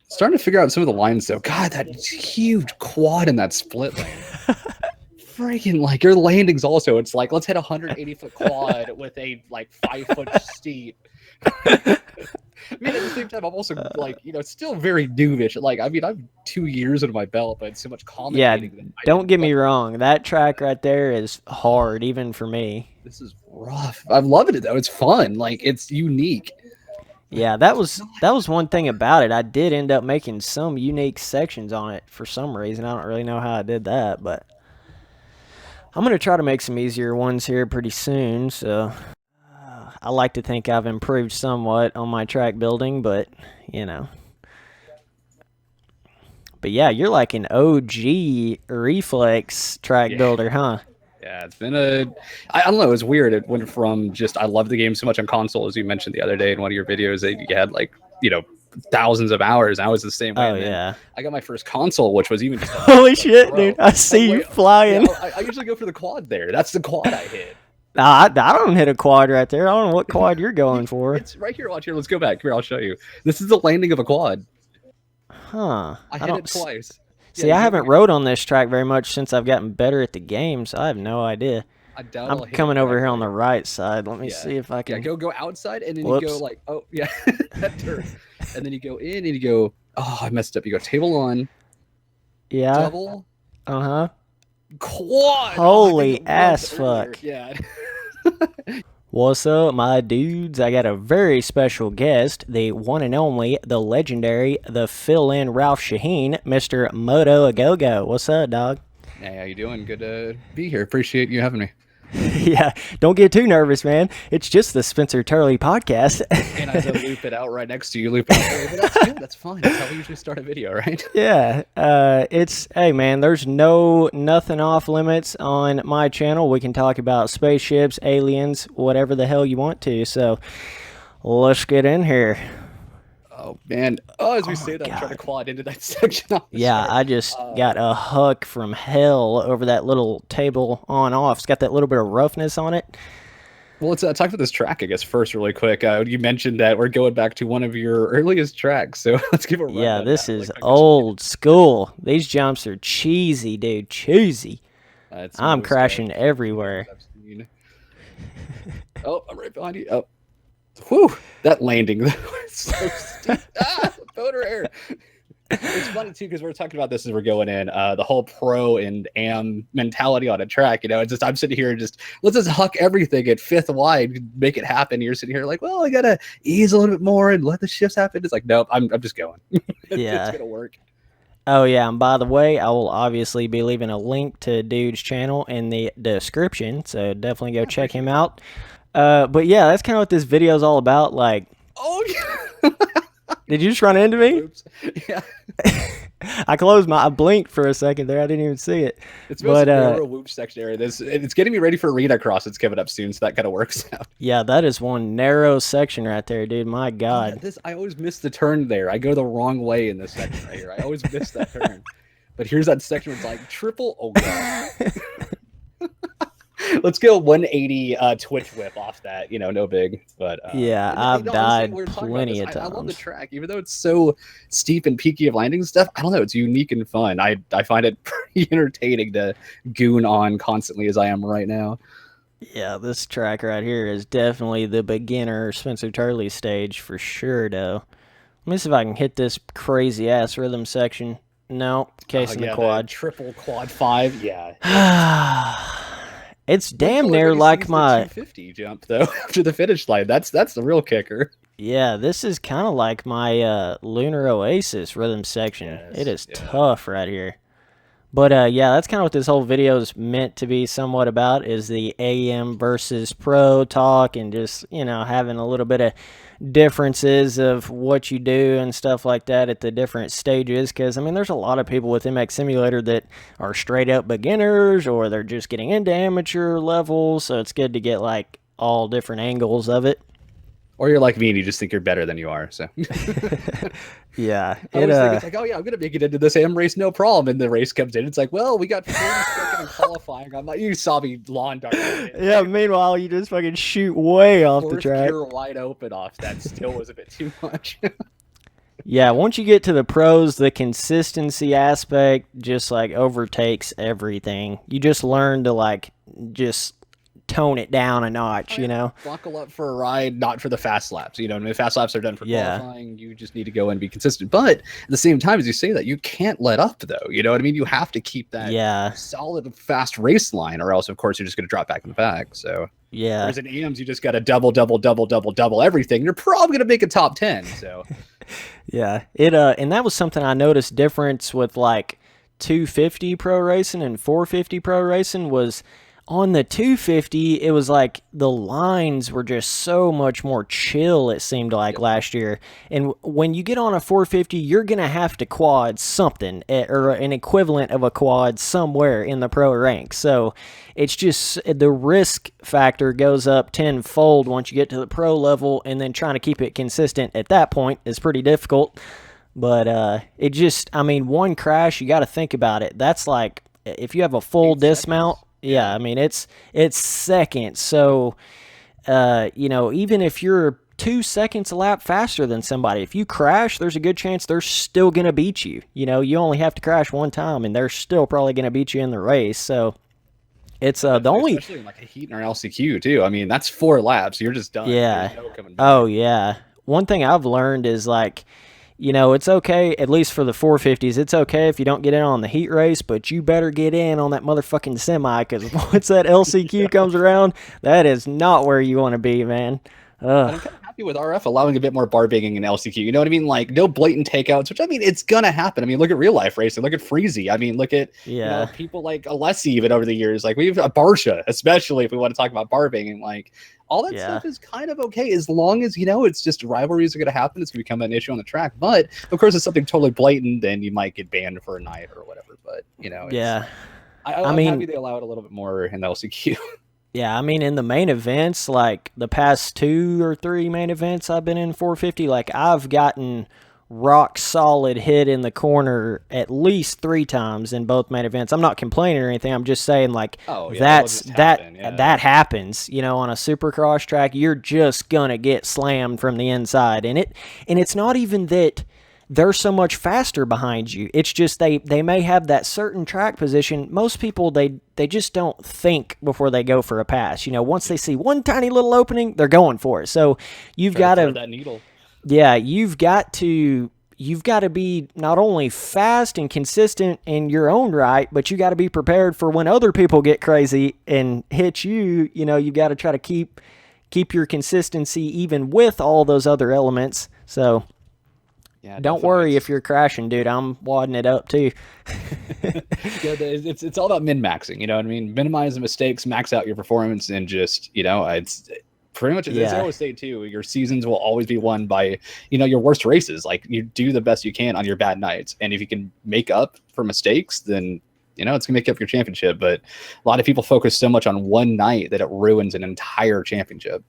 Starting to figure out some of the lines though. God, that huge quad in that split lane. Freaking like your landings also. It's like let's hit a 180-foot quad with a like 5-foot steep. I mean, at the same time, I'm also like still very noobish. Like I mean, I'm 2 years under my belt, but so much commentating. Yeah, that don't get me wrong. That track right there is hard, even for me. This is rough. I'm loving it though. It's fun. Like it's unique. Yeah, that was one thing about it. I did end up making some unique sections on it for some reason. I don't really know how I did that, but I'm going to try to make some easier ones here pretty soon. So I like to think I've improved somewhat on my track building, but But yeah, you're like an OG reflex track builder, huh? Yeah, it's been I don't know, it's weird. It went from just I love the game so much on console, as you mentioned the other day in one of your videos, that you had like, thousands of hours. I was the same way. Oh, yeah. I got my first console, which was even just holy shit, dude. I see you flying. Yeah, I usually go for the quad there. That's the quad I hit. Nah, I don't hit a quad right there. I don't know what quad you're going for. It's right here. Watch here. Let's go back. Here, I'll show you. This is the landing of a quad. Huh. I hit it twice. See, I haven't rode on this track very much since I've gotten better at the game, so I have no idea. I'm coming over here on the right side. Let me see if I can. Yeah, go outside, and then you go like, oh, yeah, that turn. And then you go in, and you go, oh, I messed up. You go table on. Yeah. Double. Uh-huh. Quad. Holy ass fuck. Yeah. What's up, my dudes? I got a very special guest, the one and only, the legendary, the fill-in Ralph Shaheen, Mr. Motoagogo. What's up, dog? Hey, how you doing? Good to be here. Appreciate you having me. Yeah, don't get too nervous, man. It's just the Spencer Turley podcast. And I said loop it out right next to you. Loop it out. But that's good. That's fine. That's how we usually start a video, right? Yeah. Hey, man, there's nothing off limits on my channel. We can talk about spaceships, aliens, whatever the hell you want to. So let's get in here. Oh, man. Oh, as we say that, I'm trying to quad into that section. Yeah, I just got a huck from hell over that little table on-off. It's got that little bit of roughness on it. Well, let's talk about this track, I guess, first really quick. You mentioned that we're going back to one of your earliest tracks, so let's give a run. Yeah, this is old school. These jumps are cheesy, dude. Cheesy. I'm crashing everywhere. Oh, I'm right behind you. Oh. Whew, that landing was so steep. Motor air. It's funny too because we're talking about this as we're going in. The whole pro and am mentality on a track. It's just I'm sitting here and let's just huck everything at fifth wide, make it happen. You're sitting here like, well, I gotta ease a little bit more and let the shifts happen. It's like, nope, I'm just going. Yeah, it's gonna work. Oh yeah, and by the way, I will obviously be leaving a link to Dude's channel in the description, so definitely go check him out. But yeah, that's kind of what this video is all about. Like, oh yeah, did you just run into me? Oops. Yeah, I blinked for a second there. I didn't even see it. It's mostly a whoop section area. It's getting me ready for arena cross. It's coming up soon, so that kind of works out. Yeah, that is one narrow section right there, dude. My God. Yeah, I always miss the turn there. I go the wrong way in this section right here. I always miss that turn. But here's that section where it's like triple. Oh god. Let's go 180 twitch whip off that. No big. But yeah, I've died plenty of times. I love the track, even though it's so steep and peaky of landing stuff. I don't know. It's unique and fun. I find it pretty entertaining to goon on constantly as I am right now. Yeah, this track right here is definitely the beginner Spencer Turley stage for sure, though. Let me see if I can hit this crazy ass rhythm section. No, case in the quad. Triple quad 5. Yeah. It's damn near like my 250 jump though after the finish line. That's the real kicker. Yeah, this is kind of like my Lunar Oasis rhythm section. Yes, it is tough right here. But yeah, that's kind of what this whole video is meant to be somewhat about, is the AM versus pro talk and just, having a little bit of differences of what you do and stuff like that at the different stages. Because, I mean, there's a lot of people with MX Simulator that are straight up beginners or they're just getting into amateur levels. So it's good to get, like, all different angles of it. Or you're like me and you just think you're better than you are. So yeah, it's like, oh yeah, I'm gonna make it into this AM race, no problem. And the race comes in, it's like, well, we got 40 seconds in qualifying. I'm like, you saw me lawn dart. Yeah. Meanwhile, you just fucking shoot way off the track. You're wide open off that. Still was a bit too much. Yeah, once you get to the pros, the consistency aspect just like overtakes everything. You just learn to like just tone it down a notch, Oh yeah, know? buckle up for a ride, not for the fast laps. You know, I mean, fast laps are done for Yeah. qualifying. You just need to go and be consistent. But at the same time, as you say that, you can't let up though. You know what I mean? You have to keep that Yeah. solid, fast race line, or else, of course, you're just going to drop back in the back. So, Yeah. whereas in AMs, you just got to double everything. You're probably going to make a top 10. So, Yeah. And that was something I noticed difference with like 250 pro racing and 450 pro racing was on the 250 it was like the lines were just so much more chill it seemed like last year. And when you get on a 450 you're going to have to quad something or an equivalent of a quad somewhere in the pro ranks. So it's just the risk factor goes up tenfold once you get to the pro level, and then trying to keep it consistent at that point is pretty difficult. But it just, I mean, one crash, you got to think about it. That's like if you have a full 8 dismount. seconds. Yeah, I mean it's seconds. So even if you're 2 seconds a lap faster than somebody, if you crash, there's a good chance they're still gonna beat you. You only have to crash one time, and they're still probably gonna beat you in the race. So it's the only, especially in like a heat or LCQ too. I mean, that's 4 laps. You're just done. yeah. There's no coming back. Oh yeah. One thing I've learned is like, it's okay, at least for the 450s, it's okay if you don't get in on the heat race, but you better get in on that motherfucking semi, because once that LCQ comes around, that is not where you want to be, man. And I'm kind of happy with RF allowing a bit more bar bigging in LCQ. You know what I mean? Like, no blatant takeouts, which I mean, it's going to happen. I mean, look at real life racing. Look at Freezy. I mean, look at people like Alessi even over the years. Like, we've a Barsha, especially if we want to talk about bar bigging. Like, all that stuff is kind of okay as long as, it's just rivalries are going to happen. It's going to become an issue on the track. But, of course, it's something totally blatant, then you might get banned for a night or whatever. But, I'm happy they allow it a little bit more in the LCQ. Yeah, I mean, in the main events, like the past 2 or 3 main events I've been in 450, like I've gotten rock solid hit in the corner at least 3 times in both main events. I'm not complaining or anything. I'm just saying like that happens, on a supercross track. You're just gonna get slammed from the inside, and it's not even that they're so much faster behind you. It's just they may have that certain track position. Most people, they just don't think before they go for a pass. Once they see one tiny little opening, they're going for it. So you've got to that needle. Yeah, you've got to be not only fast and consistent in your own right, but you got to be prepared for when other people get crazy and hit you. You've got to try to keep your consistency even with all those other elements. So yeah, don't worry if you're crashing, dude. I'm wadding it up too. It's all about min-maxing. You know what I mean? Minimize the mistakes, max out your performance, and just it's pretty much as I always say too. Your seasons will always be won by your worst races. Like, you do the best you can on your bad nights, and if you can make up for mistakes, then it's gonna make up your championship. But a lot of people focus so much on one night that it ruins an entire championship.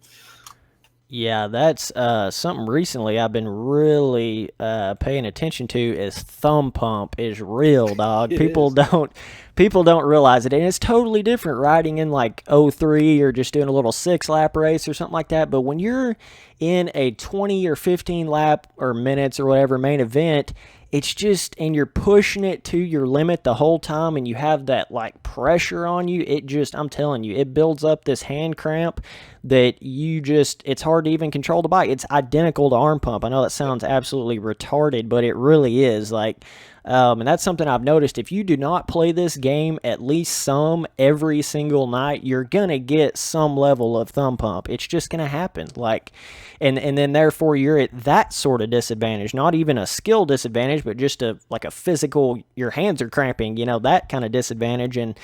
Yeah, that's something recently I've been really paying attention to is thumb pump is real, dog. People don't realize it, and it's totally different riding in like 03 or just doing a little 6-lap race or something like that. But when you're in a 20 or 15 lap or minutes or whatever main event, it's just, and you're pushing it to your limit the whole time, and you have that like pressure on you. I'm telling you, it builds up this hand cramp that it's hard to even control the bike. It's identical to arm pump. I know that sounds absolutely retarded, but it really is. Like, and that's something I've noticed. If you do not play this game at least every single night, you're gonna get some level of thumb pump. It's just gonna happen. Like, and then therefore you're at that sort of disadvantage, not even a skill disadvantage, but just a physical, your hands are cramping, that kind of disadvantage. And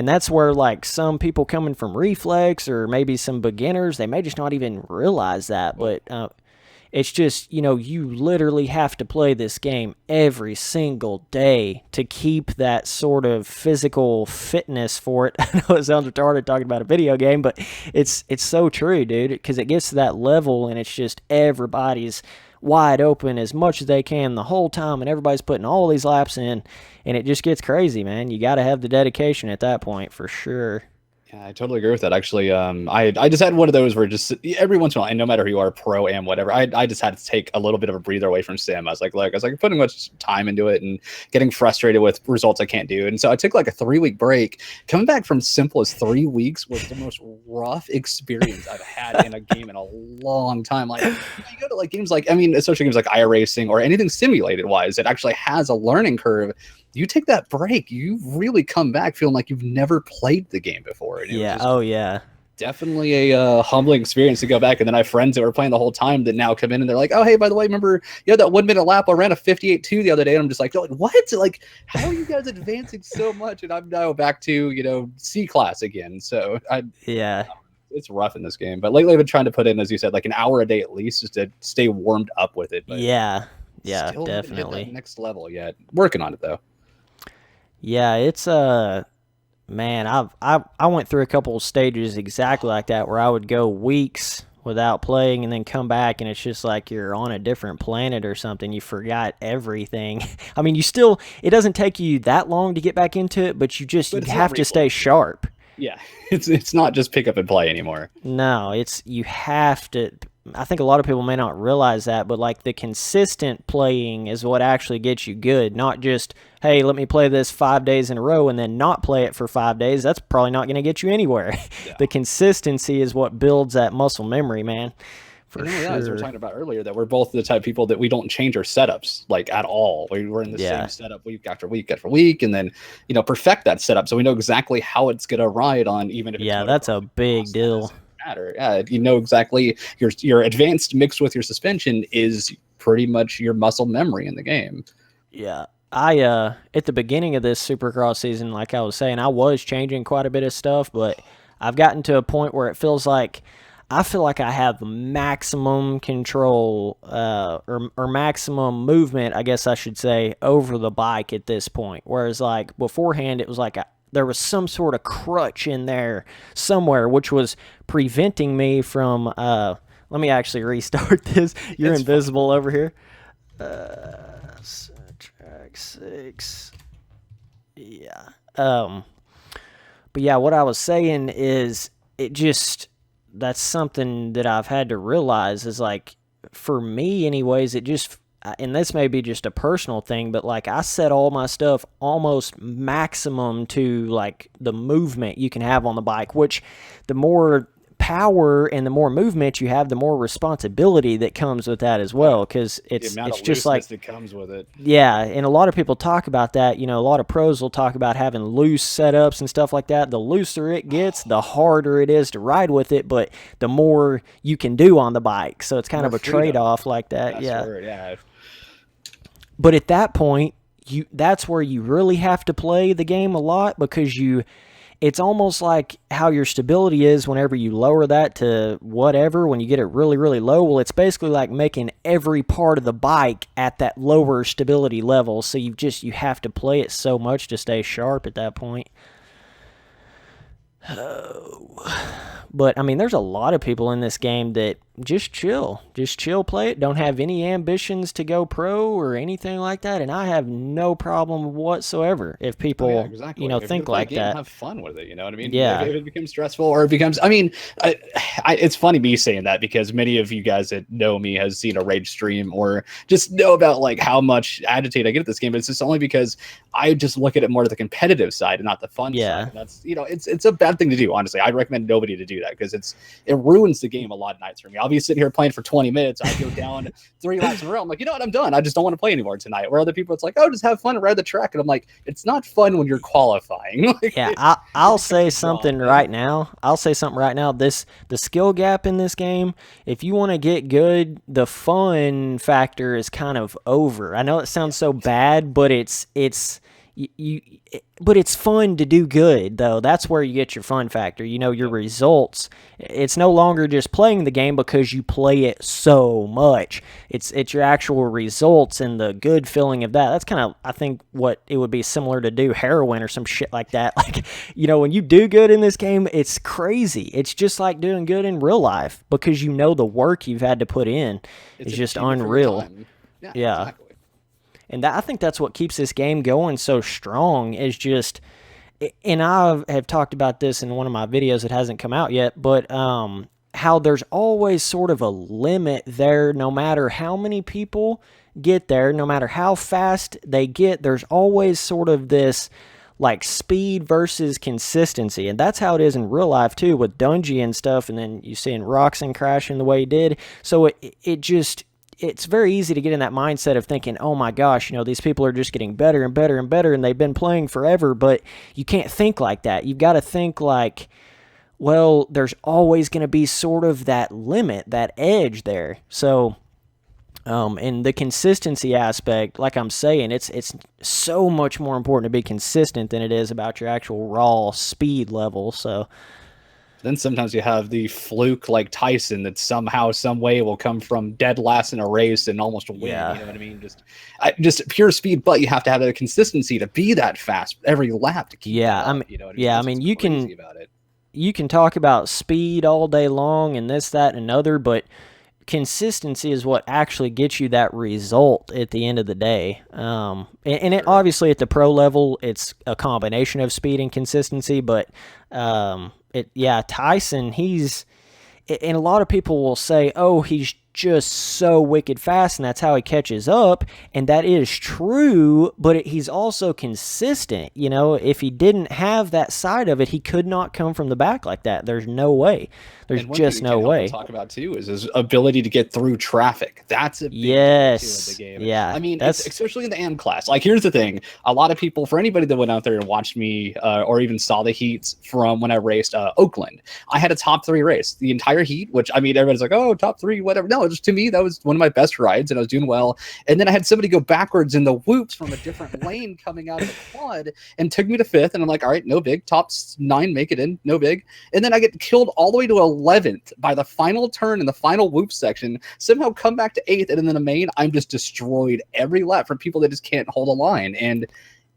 that's where like some people coming from reflex or maybe some beginners, they may just not even realize that. But it's just, you literally have to play this game every single day to keep that sort of physical fitness for it. I know it sounds retarded talking about a video game, but it's so true, dude, because it gets to that level and it's just everybody's wide open as much as they can the whole time, and everybody's putting all these laps in, and it just gets crazy, man. You got to have the dedication at that point for sure. Yeah, I totally agree with that. Actually, I just had one of those where just every once in a while, and no matter who you are, pro am whatever, I just had to take a little bit of a breather away from sim. I was like putting much time into it and getting frustrated with results I can't do. And so I took like a 3-week break. Coming back from simple as 3 weeks was the most rough experience I've had in a game in a long time. Like you go to like games like, I mean, especially games like iRacing or anything simulated wise, it actually has a learning curve. You take that break, you really come back feeling like you've never played the game before. And yeah. Oh, yeah. Definitely a humbling experience to go back. And then I have friends that were playing the whole time that now come in and they're like, oh, hey, by the way, remember you had that 1 minute lap? I ran a 58.2 the other day. And I'm just like, what? Like, how are you guys advancing so much? And I'm now back to, C class again. So it's rough in this game. But lately I've been trying to put in, as you said, like an hour a day at least just to stay warmed up with it. But yeah, still definitely. haven't hit that next level yet. Working on it though. Yeah, it's man, I went through a couple of stages exactly like that where I would go weeks without playing and then come back and it's just like you're on a different planet or something. You forgot everything. I mean, it doesn't take you that long to get back into it, but you have to stay sharp. Yeah, it's not just pick up and play anymore. No, you have to. I think a lot of people may not realize that, but like the consistent playing is what actually gets you good, not just, hey, let me play this 5 days in a row and then not play it for 5 days. That's probably not going to get you anywhere. Yeah. The consistency is what builds that muscle memory, man. For sure. As we were talking about earlier, that we're both the type of people that we don't change our setups like at all. We're in the same setup week after week after week, and then perfect that setup so we know exactly how it's going to ride on, even if it's that's a big deal. Matter. Yeah, exactly your advanced mixed with your suspension is pretty much your muscle memory in the game. Yeah. I at the beginning of this Supercross season, like I was saying, I was changing quite a bit of stuff, but I've gotten to a point where it feels like I have maximum control or maximum movement, I guess I should say, over the bike at this point. Whereas like beforehand, it was like there was some sort of crutch in there somewhere, which was preventing me from, let me actually restart this. You're invisible over here. Track 6. Yeah. But yeah, what I was saying is that's something that I've had to realize is like, for me anyways, and this may be just a personal thing, but like I set all my stuff almost maximum to like the movement you can have on the bike, which the more power and the more movement you have, the more responsibility that comes with that as well, because it's just like that comes with it. Yeah, and a lot of people talk about that. A lot of pros will talk about having loose setups and stuff like that. The looser it gets, the harder it is to ride with it, but the more you can do on the bike. So it's kind of a trade-off like that. Yeah. But at that point, that's where you really have to play the game a lot, because it's almost like how your stability is whenever you lower that to whatever, when you get it really, really low. Well, it's basically like making every part of the bike at that lower stability level. So you have to play it so much to stay sharp at that point. But I mean, there's a lot of people in this game that just chill, play it, don't have any ambitions to go pro or anything like that, and I have no problem whatsoever if people, think like that. Have fun with it, you know what I mean? Yeah. If it becomes stressful or it becomes, I mean, it's funny me saying that because many of you guys that know me has seen a rage stream or just know about like how much agitated I get at this game, but it's just only because I just look at it more to the competitive side and not the fun side. And that's, it's a bad thing to do, honestly. I recommend nobody to do that because it ruins the game a lot of nights for me. I'll be sitting here playing for 20 minutes. I go down 3 laps in a row. I'm like, you know what? I'm done. I just don't want to play anymore tonight. Where other people, it's like, oh, just have fun and ride the track. And I'm like, it's not fun when you're qualifying. Yeah, I'll say something right now. The skill gap in this game, if you want to get good, the fun factor is kind of over. I know it sounds so bad, but it's fun to do good, though. That's where you get your fun factor. Your results. It's no longer just playing the game because you play it so much. It's your actual results and the good feeling of that. That's kind of, I think, what it would be similar to do heroin or some shit like that. Like, when you do good in this game, it's crazy. It's just like doing good in real life because the work you've had to put in is just unreal. Yeah. Exactly. And I think that's what keeps this game going so strong, is just and I have talked about this in one of my videos that hasn't come out yet, but how there's always sort of a limit there, no matter how many people get there, no matter how fast they get, there's always sort of this like speed versus consistency. And that's how it is in real life too, with Dungy and stuff, and then you seeing Roxon crashing the way he did. So it's very easy to get in that mindset of thinking, oh my gosh, these people are just getting better and better and better, and they've been playing forever. But you can't think like that. You've got to think like, well, there's always going to be sort of that limit, that edge there. So, and the consistency aspect, like I'm saying, it's so much more important to be consistent than it is about your actual raw speed level. So then sometimes you have the fluke like Tyson that somehow, some way will come from dead last in a race and almost win. Yeah. You know what I mean? Just pure speed, but you have to have the consistency to be that fast every lap to keep. Yeah, it up, I mean, you know what I mean? yeah, That's I mean, what's crazy about it. You can talk about speed all day long and this, that, and another, but consistency is what actually gets you that result at the end of the day. And it, obviously at the pro level, it's a combination of speed and consistency, but Tyson, and a lot of people will say, oh, he's just so wicked fast, and that's how he catches up, and that is true, but he's also consistent. If he didn't have that side of it, he could not come from the back like that. There's no way. There's just no way. Talk about too is his ability to get through traffic. That's a big deal in the game. Yeah, I mean, especially in the AM class. Like, here's the thing: a lot of people, for anybody that went out there and watched me, or even saw the heats from when I raced Oakland, I had a top 3 race the entire heat. Which, I mean, everybody's like, "Oh, top 3, whatever." No, just to me, that was one of my best rides, and I was doing well. And then I had somebody go backwards in the whoops from a different lane coming out of the quad, and took me to 5th. And I'm like, "All right, no big. Top 9, make it in, no big." And then I get killed all the way to 11th by the final turn in the final whoop section, somehow come back to 8th, and then in the main, I'm just destroyed every lap for people that just can't hold a line. And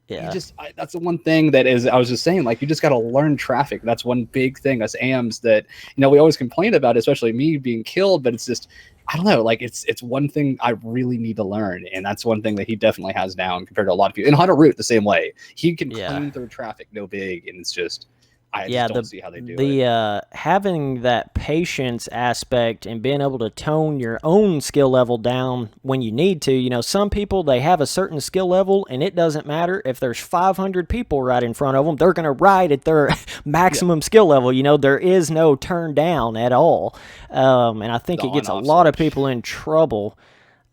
that's the one thing that is, I was just saying, like, you just got to learn traffic. That's one big thing, us AMs, that, we always complain about, especially me being killed, but it's just, I don't know, like, it's one thing I really need to learn, and that's one thing that he definitely has down compared to a lot of people. And Hunter Root, the same way. He can clean through traffic, no big, and it's just, I just don't see how they do it. Having that patience aspect and being able to tone your own skill level down when you need to. Some people, they have a certain skill level, and it doesn't matter if there's 500 people right in front of them. They're going to ride at their maximum skill level. There is no turn down at all. And I think it gets a lot of people in trouble.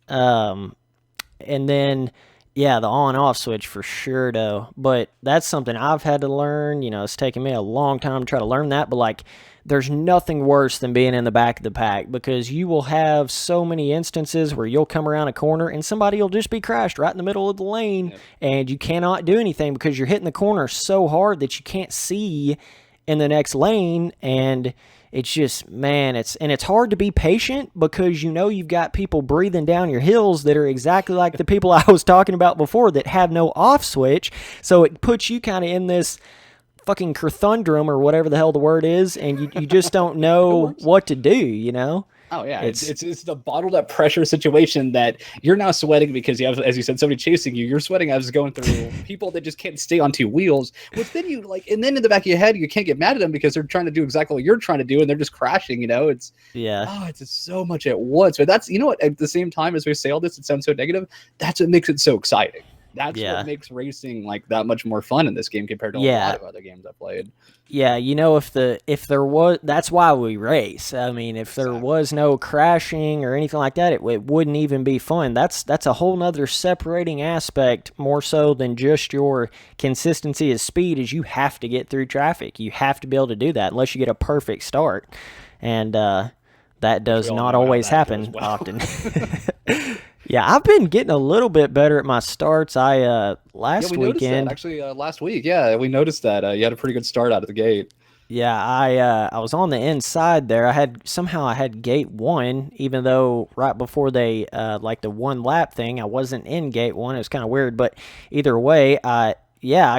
And then... yeah, the on-off switch for sure, though. But that's something I've had to learn. It's taken me a long time to try to learn that. But, like, there's nothing worse than being in the back of the pack, because you will have so many instances where you'll come around a corner and somebody will just be crashed right in the middle of the lane, and you cannot do anything because you're hitting the corner so hard that you can't see in the next lane. And it's just, man, it's hard to be patient, because you've got people breathing down your heels that are exactly like the people I was talking about before that have no off switch. So it puts you kind of in this fucking conundrum, or whatever the hell the word is, and you just don't know what to do. Oh yeah, it's the bottled up pressure situation that you're now sweating because you have, as you said, somebody chasing you. You're sweating as going through people that just can't stay on 2 wheels. Which then and then in the back of your head, you can't get mad at them because they're trying to do exactly what you're trying to do, and they're just crashing. It's it's just so much at once. But that's at the same time as we say all this, it sounds so negative. That's what makes it so exciting. That's what makes racing like that much more fun in this game compared to a lot of other games I played. Yeah, if there was, that's why we race. I mean, if there was no crashing or anything like that, it wouldn't even be fun. That's a whole nother separating aspect, more so than just your consistency of speed, is you have to get through traffic. You have to be able to do that unless you get a perfect start. And that does not always happen often. Yeah, I've been getting a little bit better at my starts. Last weekend, actually, last week, we noticed that you had a pretty good start out of the gate. Yeah, I was on the inside there. I had gate 1, even though right before they like the 1 lap thing, I wasn't in gate 1. It was kind of weird, but either way, I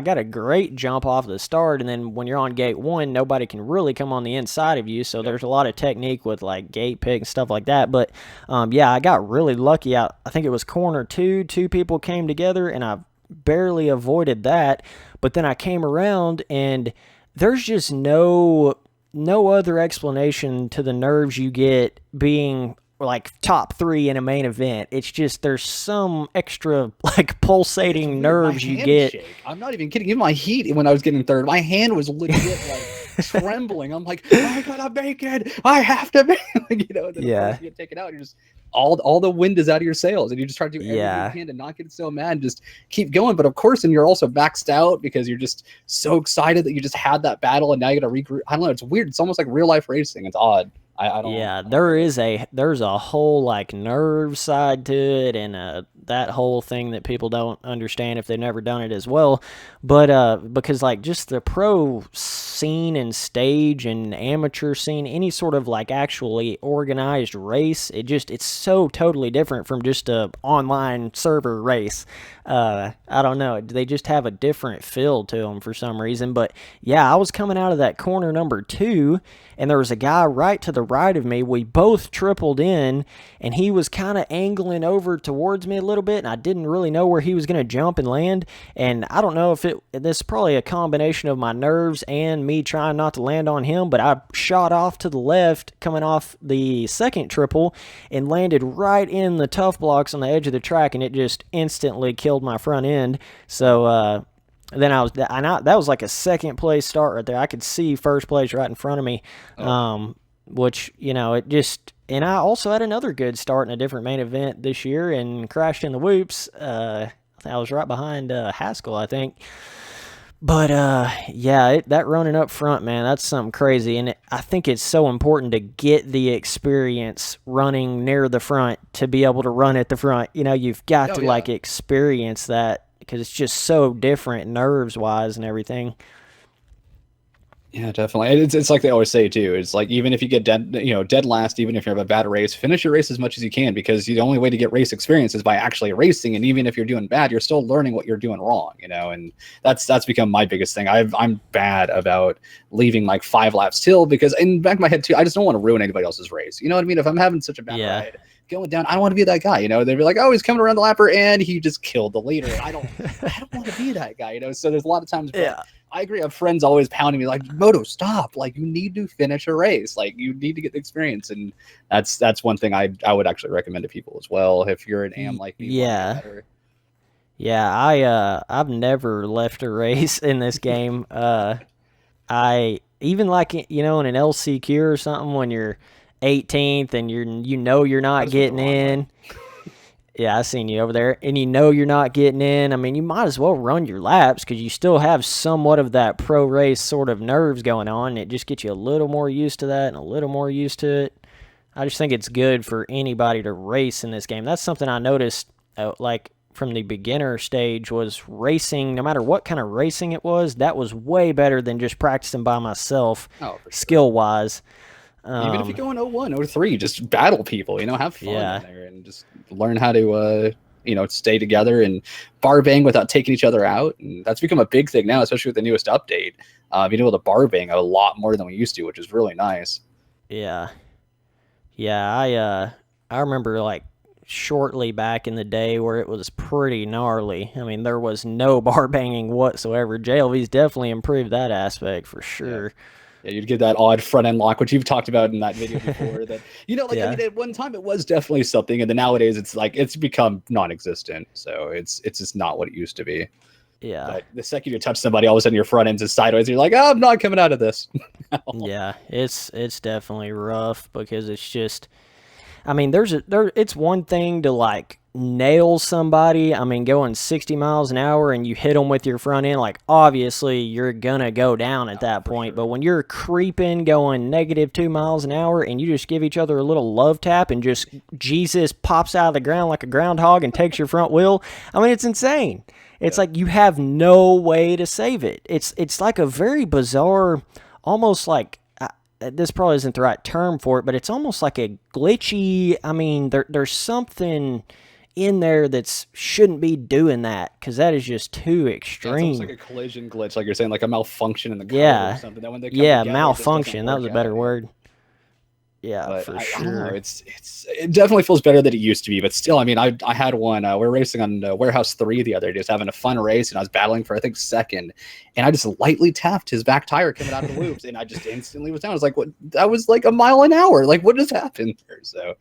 got a great jump off the start, and then when you're on gate 1, nobody can really come on the inside of you, so there's a lot of technique with like gate pick and stuff like that. But I got really lucky. I think it was corner 2, 2 people came together, and I barely avoided that. But then I came around, and there's just no other explanation to the nerves you get being like top 3 in a main event. It's just there's some extra like pulsating nerves you get. I'm not even kidding. Even my heat when I was getting third, my hand was legit like trembling. I'm like, I gotta make it. I have to make it. And then of course you get taken out. You're just all the wind is out of your sails, and you just try to do everything you can to not get so mad and just keep going. But of course, and you're also maxed out because you're just so excited that you just had that battle, and now you gotta regroup. I don't know. It's weird. It's almost like real life racing. It's odd. I don't. There's a whole like nerve side to it, and that whole thing that people don't understand if they've never done it as well. But because like just the pro scene and stage and amateur scene, any sort of like actually organized race, it's so totally different from just a online server race. I don't know. They just have a different feel to them for some reason. But yeah, I was coming out of that corner number 2, and there was a guy right to the right of me. We both tripled in, and he was kind of angling over towards me a little bit, and I didn't really know where he was going to jump and land. And I don't know if this is probably a combination of my nerves and me trying not to land on him, but I shot off to the left coming off the second triple and landed right in the tough blocks on the edge of the track, and it just instantly killed my front end. So then that was like a second place start right there. I could see first place right in front of me, which, it just, and I also had another good start in a different main event this year and crashed in the whoops. I was right behind Haskell, I think. But that running up front, man, that's something crazy. And I think it's so important to get the experience running near the front to be able to run at the front. You've got to like experience that, because it's just so different nerves-wise and everything. Yeah, definitely. It's like they always say too. It's like, even if you get dead last, even if you have a bad race, finish your race as much as you can, because the only way to get race experience is by actually racing. And even if you're doing bad, you're still learning what you're doing wrong. And that's become my biggest thing. I'm bad about leaving like 5 laps till, because in the back of my head too, I just don't want to ruin anybody else's race. You know what I mean? If I'm having such a bad ride going down, I don't want to be that guy. They'd be like, oh, he's coming around the lapper and he just killed the leader. I don't want to be that guy. So there's a lot of times. I agree. I have friends always pounding me like, Moto, stop. Like, you need to finish a race. Like, you need to get the experience. And that's one thing I would actually recommend to people as well. If you're an AM like me. I've never left a race in this game. I even like, in an LCQ or something, when you're 18th and you're not getting in. Yeah, I seen you over there, and you're not getting in. I mean, you might as well run your laps, because you still have somewhat of that pro race sort of nerves going on. It just gets you a little more used to that and a little more used to it. I just think it's good for anybody to race in this game. That's something I noticed, like from the beginner stage, was racing, no matter what kind of racing it was, that was way better than just practicing by myself skill-wise. Even if you go in 01, 03, just battle people, have fun in there and just learn how to, stay together and bar bang without taking each other out. And that's become a big thing now, especially with the newest update. Being able to bar bang a lot more than we used to, which is really nice. Yeah. Yeah. I remember like shortly back in the day where it was pretty gnarly. I mean, there was no bar banging whatsoever. JLV's definitely improved that aspect for sure. Yeah, you'd get that odd front end lock, which you've talked about in that video before. That I mean, at one time it was definitely something, and then nowadays it's become non-existent. So it's just not what it used to be. Yeah. But the second you touch somebody, all of a sudden your front end's is sideways. And you're like, oh, I'm not coming out of this. Yeah, it's definitely rough, because it's just, I mean, it's one thing to like nail somebody. I mean, going 60 miles an hour and you hit them with your front end, like obviously you're gonna go down at that point. But when you're creeping going -2 miles an hour and you just give each other a little love tap and just Jesus pops out of the ground like a groundhog and takes your front wheel, I mean, it's insane. It's like you have no way to save it. It's like a very bizarre, almost like, this probably isn't the right term for it, but it's almost like a glitchy, I mean, there's something in there that shouldn't be doing that, because that is just too extreme. Yeah, it's almost like a collision glitch, like you're saying, like a malfunction in the car or something. That when they come yeah, together, malfunction. That was a better word. Yeah, But for I don't know. sure. It definitely feels better than it used to be. But still, I mean, I had one. We were racing on Warehouse 3 the other day, just having a fun race, and I was battling for I think second, and I just lightly tapped his back tire coming out of the loops, and I just instantly was down. I was like, what? That was like a mile an hour. Like, what just happened there? So.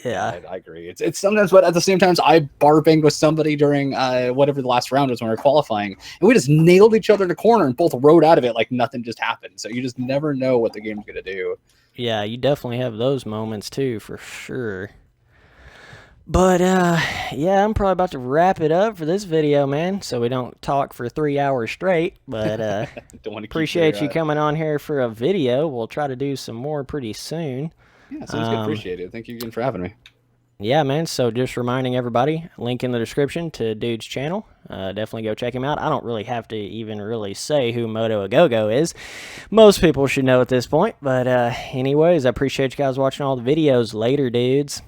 Yeah. I agree. It's sometimes, but at the same time, I bar banged with somebody during whatever the last round was when we were qualifying, and we just nailed each other in the corner and both rode out of it like nothing just happened. So you just never know what the game's gonna do. Yeah, you definitely have those moments too, for sure. But yeah, I'm probably about to wrap it up for this video, man, so we don't talk for 3 hours straight. But Don't want to appreciate you coming on here for a video. We'll try to do some more pretty soon. Yeah, sounds good. Appreciate it. Thank you again for having me. Yeah, man. So just reminding everybody, link in the description to Dude's channel. Definitely go check him out. I don't really have to even really say who Motoagogo is. Most people should know at this point. But anyways, I appreciate you guys watching all the videos. Later, dudes.